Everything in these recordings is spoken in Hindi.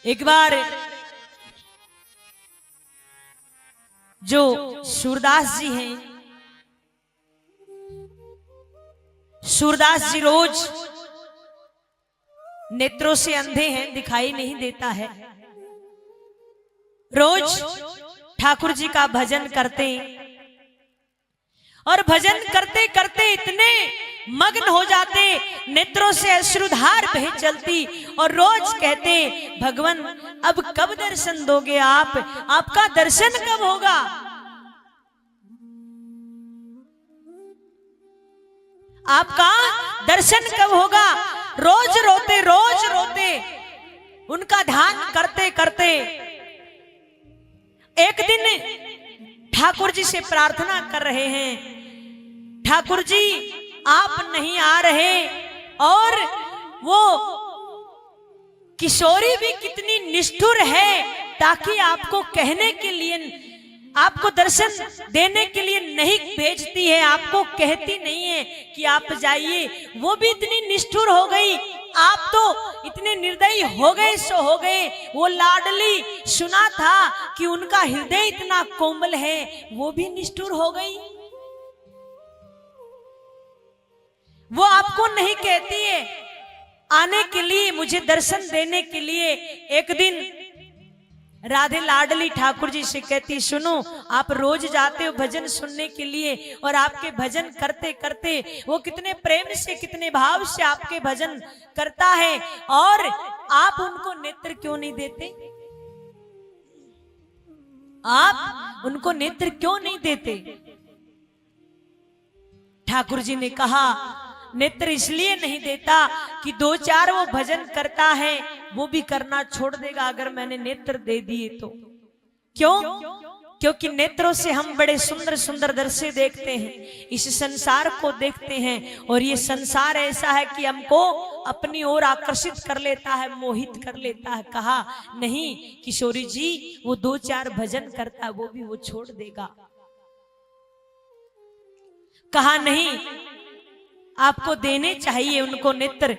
एक बार जो सूरदास जी हैं, सूरदास जी रोज नेत्रों से अंधे हैं, दिखाई नहीं देता है। रोज ठाकुर जी का भजन करते और भजन करते करते इतने मग्न हो जाते, नेत्रों से अश्रुधार बह चलती और रोज कहते, भगवान अब कब दर्शन दोगे आप, आपका दर्शन कब होगा। आपका दर्शन कब होगा। रोज रोते उनका ध्यान करते करते एक दिन ठाकुर जी से प्रार्थना कर रहे हैं, ठाकुर जी आप नहीं आ रहे। और वो किशोरी भी कितनी निष्ठुर है, ताकि आपको कहने के लिए, आपको दर्शन देने के लिए नहीं भेजती है, आपको कहती नहीं है कि आप जाइए। वो भी इतनी निष्ठुर हो गई, आप तो इतने निर्दयी हो गए सो हो गए। वो लाडली सुना था कि उनका हृदय इतना कोमल है, वो भी निष्ठुर हो गई। वो आपको नहीं कहती है आने के लिए, मुझे दर्शन देने के लिए। एक दिन राधे लाडली ठाकुर जी से कहती, सुनो आप रोज जाते हो भजन सुनने के लिए, और आपके भजन करते करते वो कितने प्रेम से कितने भाव से आपके भजन करता है, और आप उनको नेत्र क्यों नहीं देते, आप उनको नेत्र क्यों नहीं देते। ठाकुर जी ने कहा, नेत्र इसलिए नहीं देता कि दो चार वो भजन करता है, वो भी करना छोड़ देगा अगर मैंने नेत्र दे दिए तो। क्यों? क्योंकि नेत्रों से हम बड़े सुंदर सुंदर दृश्य देखते हैं, इस संसार को देखते हैं, और ये संसार ऐसा है कि हमको अपनी ओर आकर्षित कर लेता है, मोहित कर लेता है। कहा नहीं किशोरी जी, वो दो चार भजन करता है, वो भी वो छोड़ देगा। कहा नहीं, आपको देने चाहिए उनको नेत्र।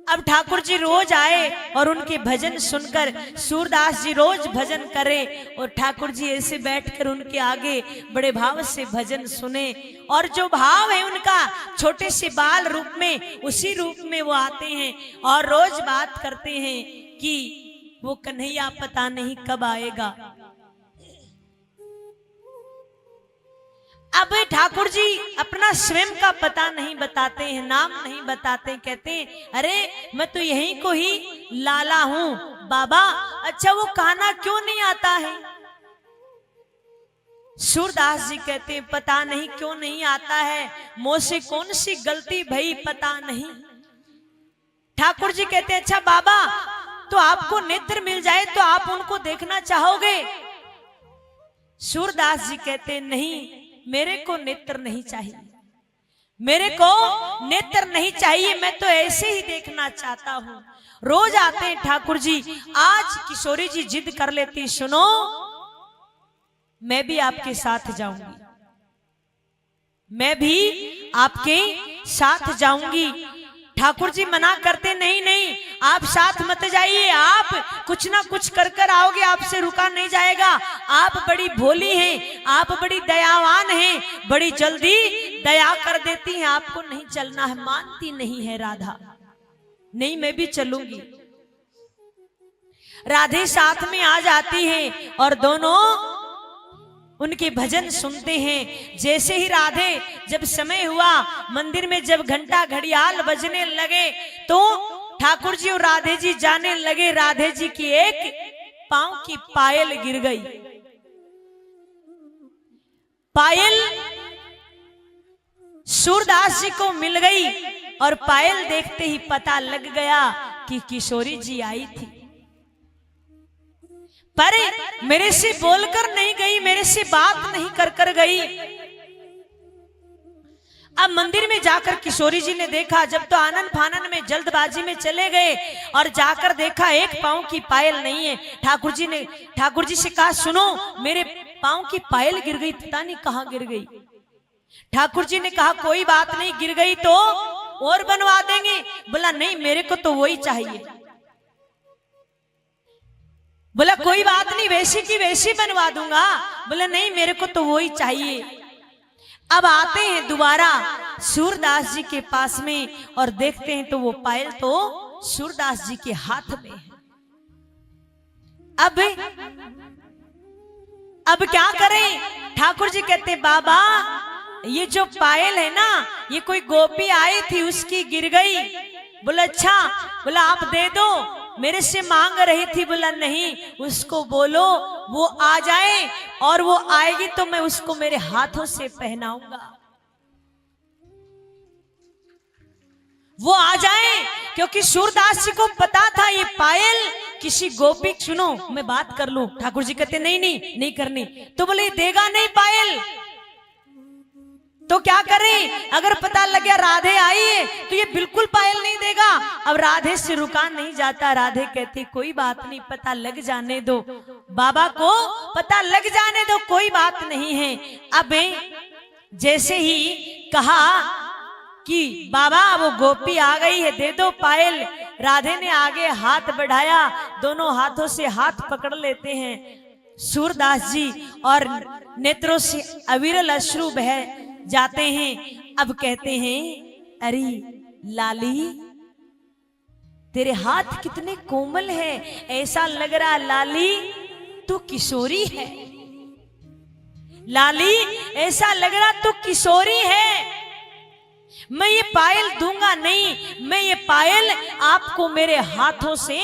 अब ठाकुर जी रोज आए और उनके भजन सुनकर सूरदास जी रोज भजन करे, और ठाकुर जी ऐसे बैठकर उनके आगे बड़े भाव से भजन सुने। और जो भाव है उनका छोटे से बाल रूप में, उसी रूप में वो आते हैं और रोज बात करते हैं कि वो कन्हैया पता नहीं कब आएगा। अब ठाकुर जी अपना स्वयं का पता नहीं बताते हैं, नाम नहीं बताते, कहते हैं अरे मैं तो यहीं को ही लाला हूं बाबा। अच्छा वो कान्हा क्यों नहीं आता है। सूरदास जी कहते हैं पता नहीं क्यों नहीं आता है, मुझसे कौन सी गलती भई पता नहीं। ठाकुर जी कहते हैं अच्छा बाबा, तो आपको नेत्र मिल जाए तो आप उनको देखना चाहोगे। सूरदास जी कहते हैं नहीं, मेरे को नेत्र नहीं चाहिए, मेरे को नेत्र नहीं चाहिए, मैं तो ऐसे ही देखना चाहता हूं। रोज आते हैं ठाकुर जी। आज किशोरी जी जिद कर लेती, सुनो मैं भी आपके साथ जाऊंगी, मैं भी आपके साथ जाऊंगी। ठाकुर जी मना करते, नहीं नहीं आप साथ मत जाइए, आप कुछ ना कुछ कर कर आओगे, आपसे रुका नहीं जाएगा। आप बड़ी भोली हैं, आप बड़ी दयावान हैं, बड़ी जल्दी दया कर देती हैं, आपको नहीं चलना है। मानती नहीं है राधा, नहीं मैं भी चलूंगी। राधे साथ में आ जाती है और दोनों उनके भजन सुनते हैं। जैसे ही राधे, जब समय हुआ मंदिर में, जब घंटा घड़ियाल बजने लगे तो ठाकुर जी और राधे जी जाने लगे। राधे जी की एक पांव की पायल गिर गई। पायल सूरदास जी को मिल गई और पायल देखते ही पता लग गया कि किशोरी जी आई थी, पर मेरे से बोलकर नहीं गई, मेरे से बात नहीं कर कर गई। अब मंदिर में जाकर किशोरी जी ने देखा, जब तो आनंद फानन में जल्दबाजी में चले गए और जाकर देखा एक पांव की पायल नहीं है। ठाकुर जी से कहा, सुनो मेरे पांव की पायल गिर गई, पता नहीं कहां गिर गई। ठाकुर जी ने कहा कोई बात नहीं, गिर गई तो और बनवा देंगे। बोला नहीं मेरे को तो वही चाहिए। बोला कोई बात नहीं, वैसी की वैसी बनवा दूंगा। बोला नहीं, मेरे को तो वो ही चाहिए। अब आते हैं दोबारा सूरदास जी के पास में और देखते हैं तो वो पायल तो सूरदास जी के हाथ में है। अब क्या करें? ठाकुर जी कहते बाबा ये जो पायल है ना, ये कोई गोपी आई थी उसकी गिर गई। बोला अच्छा। बोला आप दे दो, मेरे से मांग रही थी। बोला नहीं, उसको बोलो वो आ जाए, और वो आएगी तो मैं उसको मेरे हाथों से पहनाऊंगा। वो आ जाए, क्योंकि सूरदास जी को पता था ये पायल किसी गोपी। सुनो मैं बात कर लूं। ठाकुर जी कहते नहीं नहीं नहीं करनी। तो बोले देगा नहीं पायल, तो क्या करें? अगर पता लग गया राधे आई है तो ये बिल्कुल पायल नहीं देगा। अब राधे से रुका नहीं जाता। राधे कहती कोई बात नहीं, पता लग जाने दो, बाबा को पता लग जाने दो, कोई बात नहीं है। अब जैसे ही कहा कि बाबा वो गोपी आ गई है, दे दो पायल, राधे ने आगे हाथ बढ़ाया, दोनों हाथों से हाथ पकड़ लेते हैं सूरदास जी और नेत्रों से अविरल अश्रु बह जाते हैं। अब कहते हैं अरे लाली तेरे हाथ कितने कोमल है, ऐसा लग रहा लाली तू किशोरी है। लाली ऐसा लग रहा तू किशोरी है। मैं ये पायल दूंगा नहीं, मैं ये पायल आपको मेरे हाथों से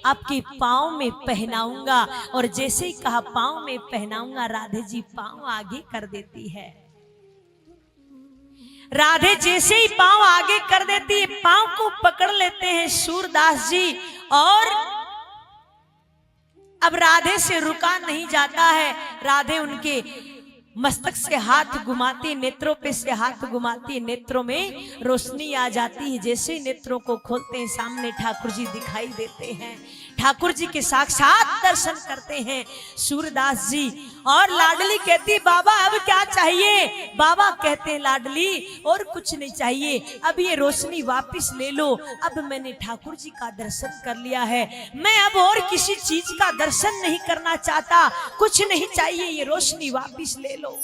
आपके पांव में पहनाऊंगा। और जैसे ही कहा पांव में पहनाऊंगा, राधे जी पांव आगे कर देती है। राधे जैसे ही पांव आगे कर देती है, पांव को पकड़ लेते हैं सूरदास जी। और अब राधे से रुका नहीं जाता है। राधे उनके मस्तक से हाथ घुमाती, नेत्रों पे से हाथ घुमाती, नेत्रों में रोशनी आ जाती है। जैसे नेत्रों को खोलते हैं, सामने ठाकुर जी दिखाई देते हैं। ठाकुर जी के साक्षात दर्शन करते हैं सूरदास जी। और लाडली कहती बाबा अब क्या चाहिए? बाबा कहते हैं लाडली और कुछ नहीं चाहिए, अब ये रोशनी वापस ले लो। अब मैंने ठाकुर जी का दर्शन कर लिया है, मैं अब और किसी चीज का दर्शन नहीं करना चाहता, कुछ नहीं चाहिए, ये रोशनी वापस ले लो।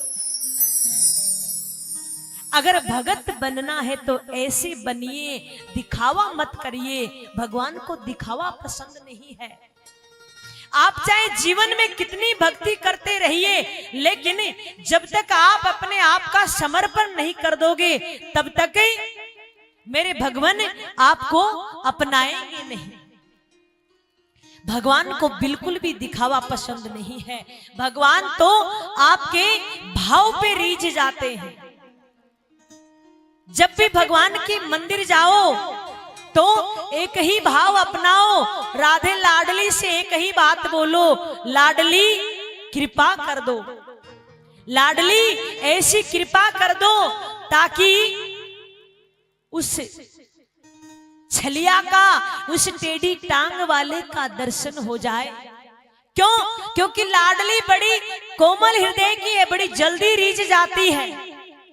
अगर भगत बनना है तो ऐसे बनिए, दिखावा मत करिए। भगवान को दिखावा पसंद नहीं है। आप चाहे जीवन में कितनी भक्ति करते रहिए, लेकिन जब तक आप अपने आप का समर्पण नहीं कर दोगे, तब तक मेरे भगवान आपको अपनाएंगे नहीं। भगवान को बिल्कुल भी दिखावा पसंद नहीं है। भगवान तो आपके भाव पे रीझ जाते हैं। जब भी भगवान के मंदिर जाओ तो एक ही भाव अपनाओ। राधे लाडली से एक ही बात बोलो, लाडली कृपा कर दो, लाडली ऐसी कृपा कर दो ताकि उस छलिया का, उस टेढ़ी टांग वाले का दर्शन हो जाए। क्यों? क्योंकि लाडली बड़ी कोमल हृदय की है, बड़ी जल्दी रीझ जाती है।